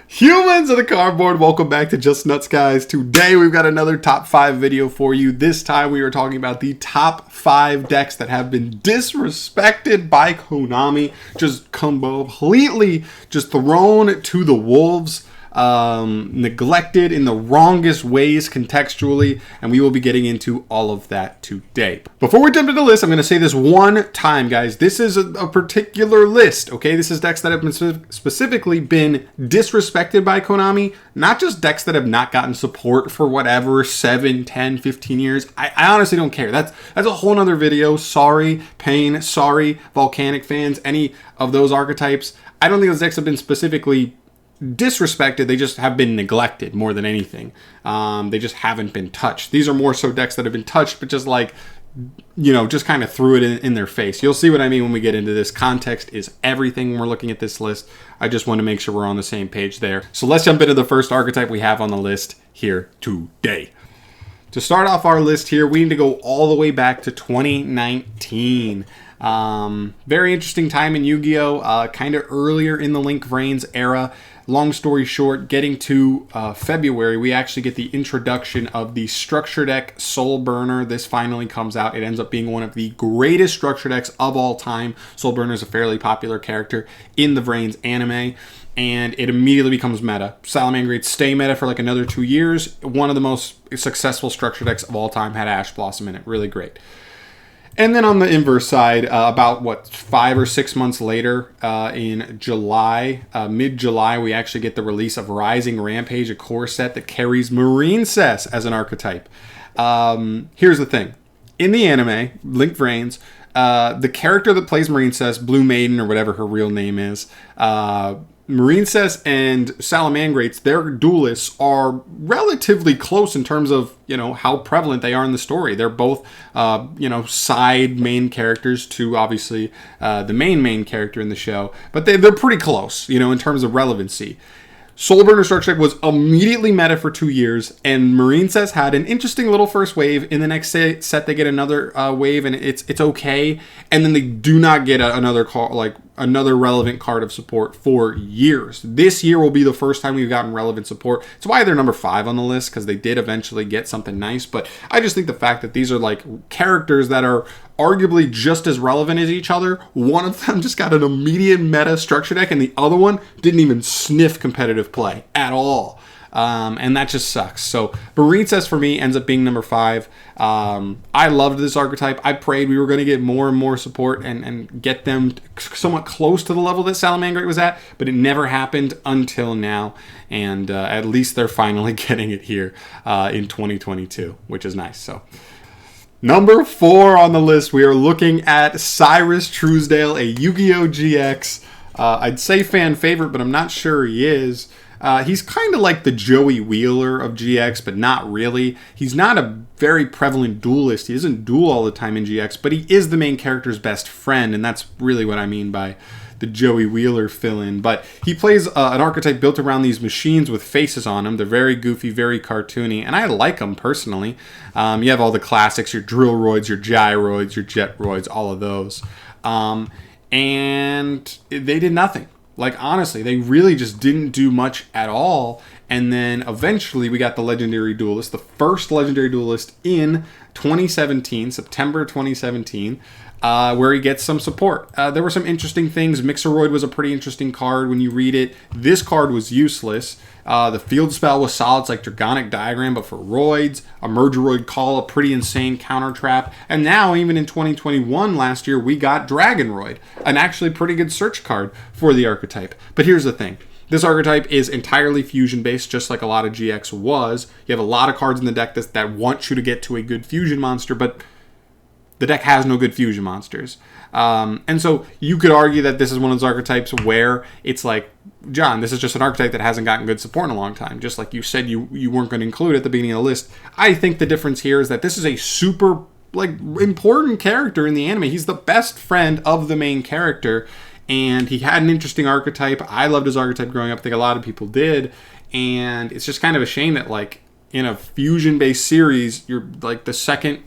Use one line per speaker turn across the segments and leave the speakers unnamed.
Humans of the cardboard, welcome back to Just Nuts, guys. Today we've got another top 5 video for you. This time we are talking about the top 5 decks that have been disrespected by KONAMI, just completely just thrown to the wolves, neglected in the wrongest ways contextually, and we will be getting into all of that today. Before we jump into the list, I'm going to say this one time, guys. This is a particular list, okay? This is decks that have been specifically been disrespected by KONAMI, not just decks that have not gotten support for whatever 7, 10, 15 years. I honestly don't care. That's a whole nother video. Sorry, Pain. Sorry, Volcanic fans. Any of those archetypes. I don't think those decks have been specifically disrespected. They just have been neglected more than anything. They just haven't been touched. These are more so decks that have been touched, but just like, you know, just kind of threw it in their face. You'll see what I mean when we get into this. Context is everything when we're looking at this list. I just want to make sure we're on the same page there. So let's jump into the first archetype we have on the list here today. To start off our list here, we need to go all the way back to 2019. Very interesting time in Yu-Gi-Oh! Kind of earlier in the Link Vrains era. Long story short, getting to February, we actually get the introduction of the Structure Deck Soul Burner. This finally comes out. It ends up being one of the greatest structure decks of all time. Soul Burner is a fairly popular character in the Vrains anime, and it immediately becomes meta. Salamangreats stay meta for like another 2 years. One of the most successful structure decks of all time, had Ash Blossom in it. Really great. And then on the inverse side, about 5 or 6 months later, in July, mid-July, we actually get the release of Rising Rampage, a core set that carries Marincess as an archetype. Here's the thing. In the anime, Link Vrains, the character that plays Marincess, Blue Maiden or whatever her real name is, Marincess and Salamangreats, their duelists are relatively close in terms of, you know, how prevalent they are in the story. They're both, you know, side main characters to obviously the main character in the show, but they're pretty close, you know, in terms of relevancy. Soul Burner Structure Deck was immediately meta for 2 years, and Marincess had an interesting little first wave. In the next set, they get another wave, and it's okay, and then they do not get another call, like another relevant card of support for years. This year will be the first time we've gotten relevant support. It's why they're number 5 on the list, because they did eventually get something nice. But I just think the fact that these are like characters that are arguably just as relevant as each other. One of them just got an immediate meta structure deck, and the other one didn't even sniff competitive play at all. And that just sucks. So Marincess for me ends up being number 5. I loved this archetype. I prayed we were going to get more and more support and get them somewhat close to the level that Salamangreat was at, but it never happened until now. And at least they're finally getting it here in 2022, which is nice. So number 4 on the list, we are looking at Cyrus Truesdale, a Yu-Gi-Oh! GX. I'd say fan favorite, but I'm not sure he is. He's kind of like the Joey Wheeler of GX, but not really. He's not a very prevalent duelist. He doesn't duel all the time in GX, but he is the main character's best friend, and that's really what I mean by the Joey Wheeler fill-in. But he plays an archetype built around these machines with faces on them. They're very goofy, very cartoony, and I like them personally. You have all the classics, your Drill Roids, your Gyroids, your Jet Roids, all of those. And they did nothing. Like, honestly, they really just didn't do much at all. And then eventually we got the Legendary Duelist, the first Legendary Duelist in 2017, September 2017, where he gets some support. There were some interesting things. Mixeroid was a pretty interesting card when you read it. This card was useless. The field spell was solid. It's like Dragonic Diagram, but for Roids. A Mergeroid Call, a pretty insane counter trap. And now, even in 2021, last year, we got Dragonroid, an actually pretty good search card for the archetype. But here's the thing. This archetype is entirely fusion-based, just like a lot of GX was. You have a lot of cards in the deck that want you to get to a good fusion monster, but the deck has no good fusion monsters. And so you could argue that this is one of those archetypes where it's like, John, this is just an archetype that hasn't gotten good support in a long time. Just like you said you weren't going to include at the beginning of the list. I think the difference here is that this is a super important character in the anime. He's the best friend of the main character, and he had an interesting archetype. I loved his archetype growing up. I think a lot of people did. And it's just kind of a shame that, like, in a fusion-based series, you're like the second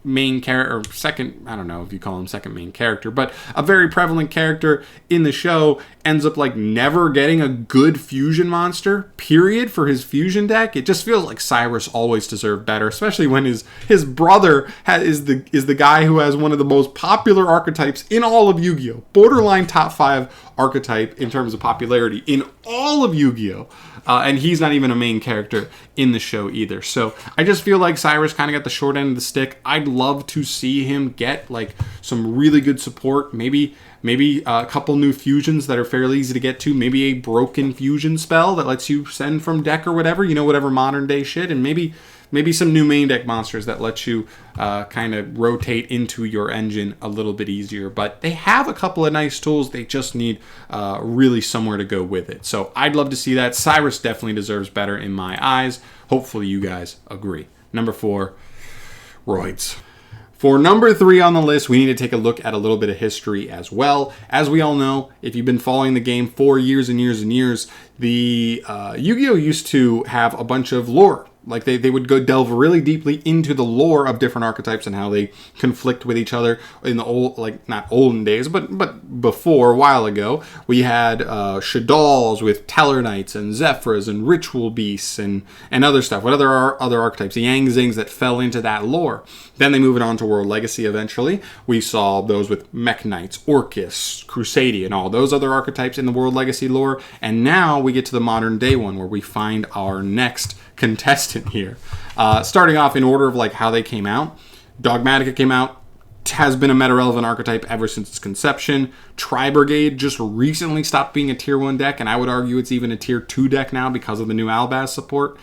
main character, or second, I don't know if you call him second main character, but a very prevalent character in the show, ends up like never getting a good fusion monster, period, for his fusion deck. It just feels like Cyrus always deserved better, especially when his brother is the guy who has one of the most popular archetypes in all of Yu-Gi-Oh! Borderline top 5 archetype in terms of popularity in all of Yu-Gi-Oh! And he's not even a main character in the show either. So I just feel like Cyrus kind of got the short end of the stick. I'd love to see him get like some really good support. Maybe a couple new fusions that are fairly easy to get to. Maybe a broken fusion spell that lets you send from deck or whatever. You know, whatever modern day shit. And maybe some new main deck monsters that let you kind of rotate into your engine a little bit easier. But they have a couple of nice tools. They just need really somewhere to go with it. So I'd love to see that. Cyrus definitely deserves better in my eyes. Hopefully you guys agree. Number 4, Roids. For number 3 on the list, we need to take a look at a little bit of history as well. As we all know, if you've been following the game for years and years and years, the Yu-Gi-Oh! Used to have a bunch of lore. Like they would go delve really deeply into the lore of different archetypes and how they conflict with each other in the old, like not olden days, but before, a while ago. We had Shaddolls with Tellarknights and Zephyrs and Ritual Beasts and other stuff. What other archetypes? The Yang Zings that fell into that lore. Then they moved on to World Legacy eventually. We saw those with Mech Knights, Orcus, Crusadian, all those other archetypes in the World Legacy lore. And now we get to the modern day one where we find our next contestant here. Starting off in order of like how they came out. Dogmatica came out, has been a meta-relevant archetype ever since its conception. Tri-Brigade just recently stopped being a tier 1 deck, and I would argue it's even a tier 2 deck now because of the new Albaz support.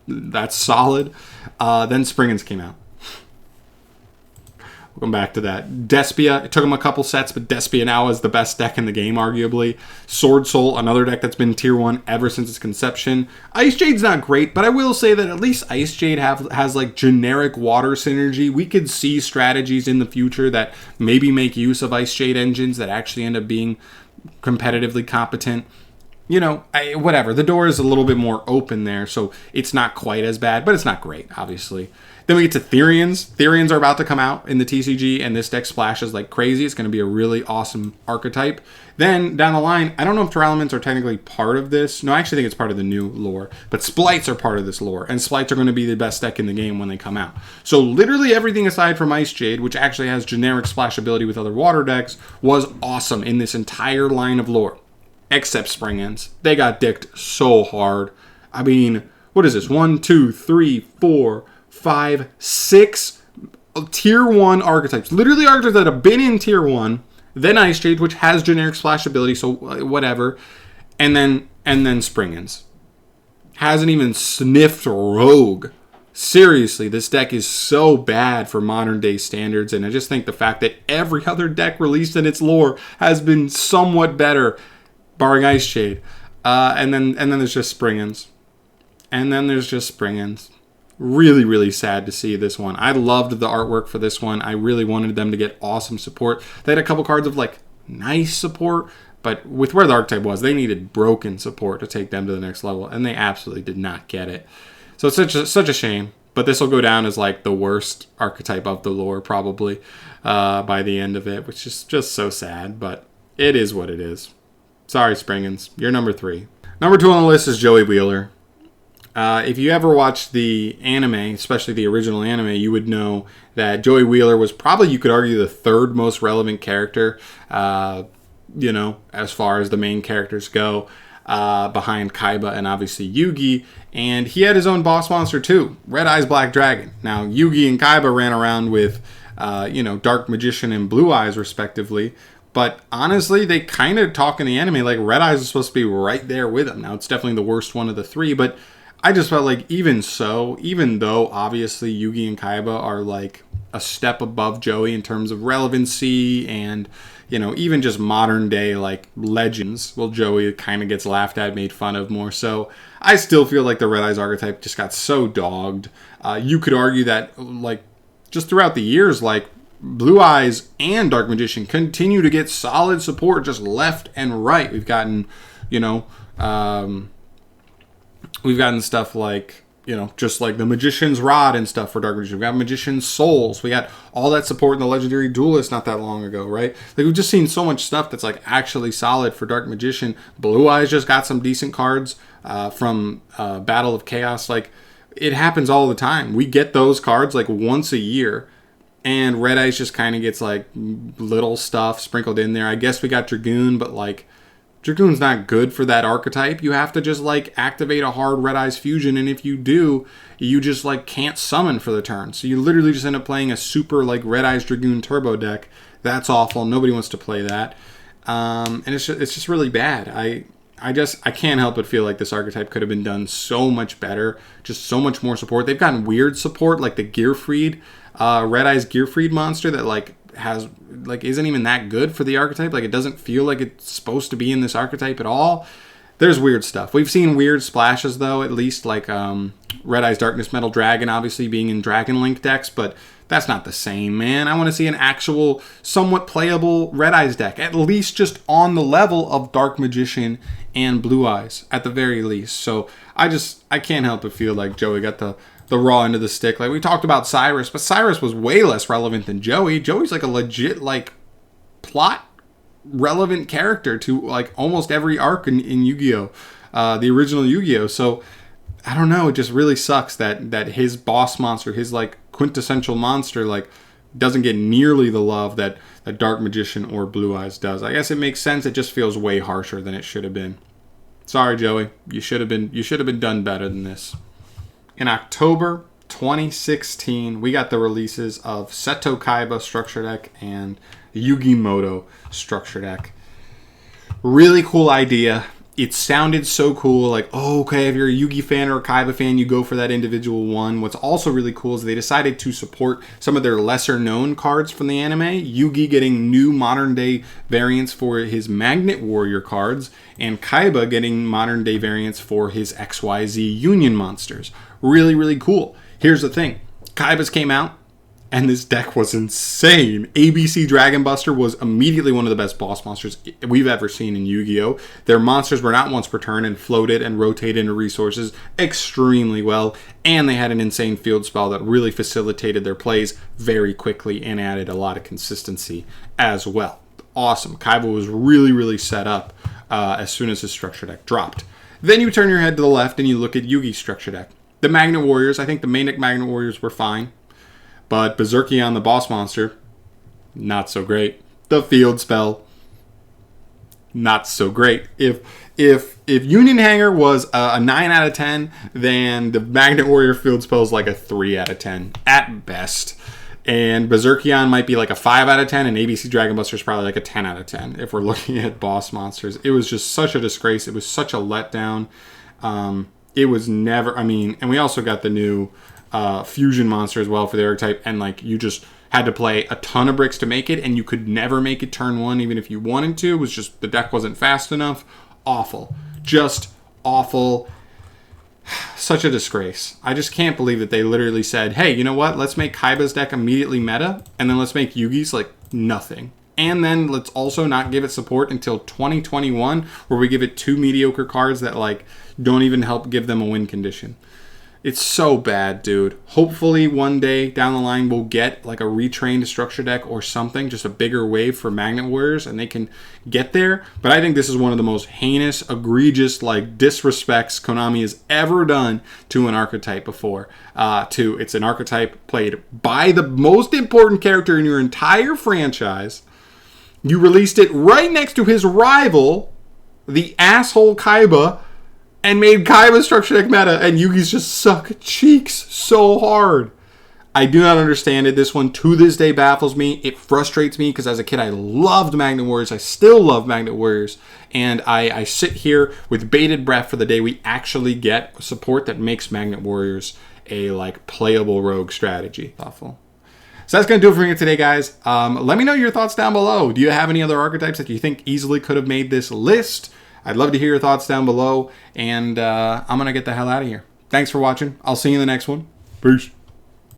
That's solid. Then Springens came out. We'll come back to that. Despia, it took them a couple sets, but Despia now is the best deck in the game, arguably. Sword Soul, another deck that's been tier 1 ever since its conception. Ice Jade's not great, but I will say that at least Ice Jade has like generic water synergy. We could see strategies in the future that maybe make use of Ice Jade engines that actually end up being competitively competent. You know, whatever. The door is a little bit more open there, so it's not quite as bad, but it's not great, obviously. Then we get to Therians. Therians are about to come out in the TCG, and this deck splashes like crazy. It's going to be a really awesome archetype. Then, down the line, I don't know if Duralaments are technically part of this. No, I actually think it's part of the new lore. But Splites are part of this lore, and Splites are going to be the best deck in the game when they come out. So literally everything aside from Ice Jade, which actually has generic splashability with other water decks, was awesome in this entire line of lore. Except Springens. They got dicked so hard. I mean, what is this? 1, 2, 3, 4, 5, 6 tier 1 archetypes. Literally archetypes that have been in tier 1. Then Ice Jade, which has generic splashability, so whatever. And then Springens. Hasn't even sniffed Rogue. Seriously, this deck is so bad for modern day standards, and I just think the fact that every other deck released in its lore has been somewhat better, barring Ice Jade. And then there's just Springens. And then there's just Springens. Really, really sad to see this one. I loved the artwork for this one. I really wanted them to get awesome support. They had a couple cards of like nice support, but with where the archetype was, they needed broken support to take them to the next level, and they absolutely did not get it. So it's such a shame. But this will go down as like the worst archetype of the lore probably by the end of it, which is just so sad. But it is what it is. Sorry, Springens. You're number 3. Number 2 on the list is Joey Wheeler. If you ever watched the anime, especially the original anime, you would know that Joey Wheeler was probably, you could argue, the 3rd most relevant character, you know, as far as the main characters go, behind Kaiba and obviously Yugi. And he had his own boss monster too, Red Eyes Black Dragon. Now, Yugi and Kaiba ran around with, you know, Dark Magician and Blue Eyes respectively. But honestly, they kind of talk in the anime like Red Eyes is supposed to be right there with him. Now, it's definitely the worst one of the 3, but I just felt like even though obviously Yugi and Kaiba are like a step above Joey in terms of relevancy and, you know, even just modern day like legends, well, Joey kind of gets laughed at, made fun of more so. I still feel like the Red Eyes archetype just got so dogged. You could argue that like just throughout the years, like Blue Eyes and Dark Magician continue to get solid support just left and right. We've gotten, you know, we've gotten stuff like, you know, just like the Magician's Rod and stuff for Dark Magician. We got Magician's Souls. We got all that support in the Legendary Duelist not that long ago, right? Like, we've just seen so much stuff that's like actually solid for Dark Magician. Blue Eyes just got some decent cards from Battle of Chaos. Like, it happens all the time. We get those cards like once a year, and Red Eyes just kind of gets like little stuff sprinkled in there. I guess we got Dragoon, but like, Dragoon's not good for that archetype. You have to just like activate a hard Red Eyes fusion, and if you do, you just like can't summon for the turn. So you literally just end up playing a super like Red Eyes Dragoon turbo deck. That's awful. Nobody wants to play that, and it's just really bad. I can't help but feel like this archetype could have been done so much better, just so much more support. They've gotten weird support, like the Gearfried, Red Eyes Gearfried monster that like isn't even that good for the archetype. Like, it doesn't feel like it's supposed to be in this archetype at all. There's weird stuff. We've seen weird splashes though, at least like Red Eyes Darkness Metal Dragon obviously being in Dragon Link decks, but that's not the same, man. I want to see an actual somewhat playable Red Eyes deck, at least just on the level of Dark Magician and Blue Eyes at the very least. So I can't help but feel like Joey got the raw end of the stick. Like, we talked about Cyrus, but Cyrus was way less relevant than Joey. Joey's like a legit like plot relevant character to like almost every arc in Yu-Gi-Oh, the original Yu-Gi-Oh. So I don't know, it just really sucks that his boss monster, his like quintessential monster, like doesn't get nearly the love that Dark Magician or Blue Eyes does. I guess it makes sense. It just feels way harsher than it should have been. Sorry, Joey. You should have been done better than this. In October 2016, we got the releases of Seto Kaiba Structure Deck and Yugimoto Structure Deck. Really cool idea. It sounded so cool, like, oh, okay, if you're a Yugi fan or a Kaiba fan, you go for that individual one. What's also really cool is they decided to support some of their lesser-known cards from the anime. Yugi getting new modern-day variants for his Magnet Warrior cards, and Kaiba getting modern-day variants for his XYZ Union monsters. Really, really cool. Here's the thing. Kaiba's came out, and this deck was insane. ABC Dragon Buster was immediately one of the best boss monsters we've ever seen in Yu-Gi-Oh! Their monsters were not once per turn and floated and rotated into resources extremely well. And they had an insane field spell that really facilitated their plays very quickly and added a lot of consistency as well. Awesome. Kaiba was really, really set up as soon as his structure deck dropped. Then you turn your head to the left and you look at Yugi's structure deck. The Magnet Warriors, I think the main deck Magnet Warriors were fine. But Berserkion, the boss monster, not so great. The field spell, not so great. If Union Hanger was a 9 out of 10, then the Magnet Warrior field spell is like a 3 out of 10 at best. And Berserkion might be like a 5 out of 10, and ABC Dragon Buster is probably like a 10 out of 10 if we're looking at boss monsters. It was just such a disgrace. It was such a letdown. It was never, and we also got the new fusion monster as well for the archetype, and like you just had to play a ton of bricks to make it, and you could never make it turn one even if you wanted to. It was just the deck wasn't fast enough. Awful. Just awful. Such a disgrace. I just can't believe that they literally said, hey, you know what? Let's make Kaiba's deck immediately meta, and then let's make Yugi's like nothing. And then let's also not give it support until 2021, where we give it 2 mediocre cards that like don't even help give them a win condition. It's so bad, dude. Hopefully one day down the line we'll get like a retrained structure deck or something, just a bigger wave for Magnet Warriors, and they can get there. But I think this is one of the most heinous, egregious, like disrespects Konami has ever done to an archetype before. It's an archetype played by the most important character in your entire franchise. You released it right next to his rival, the asshole Kaiba, and made Kaiba structure deck meta, and Yugi's just suck cheeks so hard. I do not understand it. This one to this day baffles me. It frustrates me because as a kid I loved Magnet Warriors. I still love Magnet Warriors. And I sit here with bated breath for the day we actually get support that makes Magnet Warriors a like playable rogue strategy. Awful. So that's going to do it for me today, guys. Let me know your thoughts down below. Do you have any other archetypes that you think easily could have made this list? I'd love to hear your thoughts down below, and I'm going to get the hell out of here. Thanks for watching. I'll see you in the next one. Peace.